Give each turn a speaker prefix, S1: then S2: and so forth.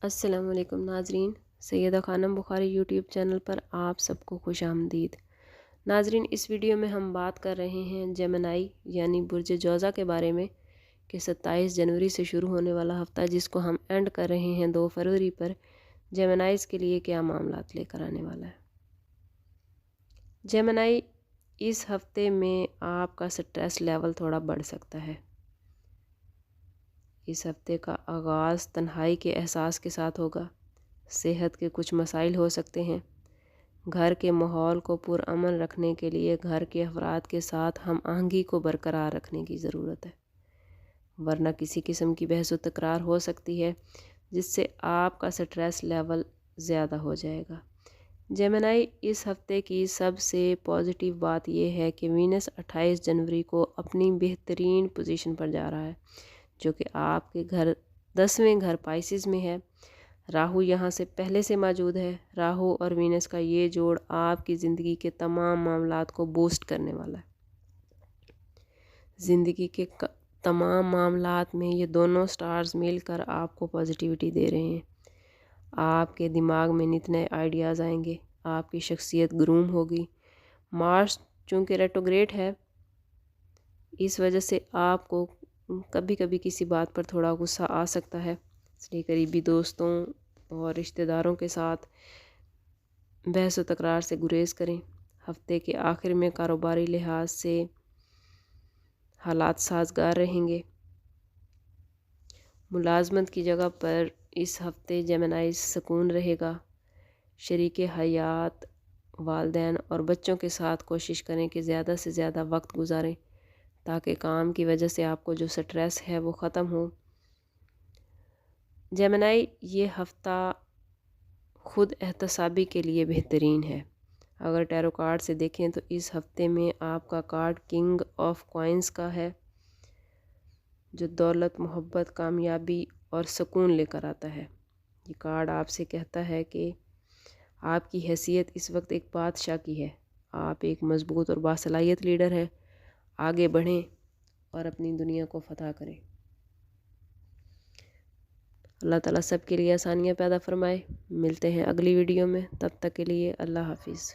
S1: السلام علیکم ناظرین، سیدہ خانم بخاری یوٹیوب چینل پر آپ سب کو خوش آمدید۔ ناظرین، اس ویڈیو میں ہم بات کر رہے ہیں جیمنائی یعنی برج جوزہ کے بارے میں کہ 27 جنوری سے شروع ہونے والا ہفتہ جس کو ہم اینڈ کر رہے ہیں 2 فروری پر، جیمنائیز کے لیے کیا معاملات لے کر آنے والا ہے۔ جیمنائی، اس ہفتے میں آپ کا سٹریس لیول تھوڑا بڑھ سکتا ہے۔ اس ہفتے کا آغاز تنہائی کے احساس کے ساتھ ہوگا۔ صحت کے کچھ مسائل ہو سکتے ہیں۔ گھر کے ماحول کو پرامن رکھنے کے لیے گھر کے افراد کے ساتھ ہم آہنگی کو برقرار رکھنے کی ضرورت ہے، ورنہ کسی قسم کی بحث و تکرار ہو سکتی ہے جس سے آپ کا سٹریس لیول زیادہ ہو جائے گا۔ جیمنائی، اس ہفتے کی سب سے پازیٹیو بات یہ ہے کہ وینس 28 جنوری کو اپنی بہترین پوزیشن پر جا رہا ہے، جو کہ آپ کے 10ویں گھر پائسز میں ہے۔ راہو یہاں سے پہلے سے موجود ہے۔ راہو اور وینس کا یہ جوڑ آپ کی زندگی کے تمام معاملات کو بوسٹ کرنے والا ہے۔ زندگی کے تمام معاملات میں یہ دونوں سٹارز مل کر آپ کو پازیٹیوٹی دے رہے ہیں۔ آپ کے دماغ میں نت نئے آئیڈیاز آئیں گے، آپ کی شخصیت گروم ہوگی۔ مارس چونکہ ریٹروگریڈ ہے، اس وجہ سے آپ کو کبھی کبھی کسی بات پر تھوڑا غصہ آ سکتا ہے، اس لیے قریبی دوستوں اور رشتہ داروں کے ساتھ بحث و تکرار سے گریز کریں۔ ہفتے کے آخر میں کاروباری لحاظ سے حالات سازگار رہیں گے۔ ملازمت کی جگہ پر اس ہفتے جیمنائی سکون رہے گا۔ شریک حیات، والدین اور بچوں کے ساتھ کوشش کریں کہ زیادہ سے زیادہ وقت گزاریں تاکہ کام کی وجہ سے آپ کو جو سٹریس ہے وہ ختم ہو۔ جیمنائی، یہ ہفتہ خود احتسابی کے لیے بہترین ہے۔ اگر ٹیرو کارڈ سے دیکھیں تو اس ہفتے میں آپ کا کارڈ کنگ آف کوائنز کا ہے، جو دولت، محبت، کامیابی اور سکون لے کر آتا ہے۔ یہ کارڈ آپ سے کہتا ہے کہ آپ کی حیثیت اس وقت ایک بادشاہ کی ہے۔ آپ ایک مضبوط اور باصلاحیت لیڈر ہیں۔ آگے بڑھیں اور اپنی دنیا کو فتح کریں۔ اللہ تعالیٰ سب کے لیے آسانیاں پیدا فرمائے۔ ملتے ہیں اگلی ویڈیو میں، تب تک کے لیے اللہ حافظ۔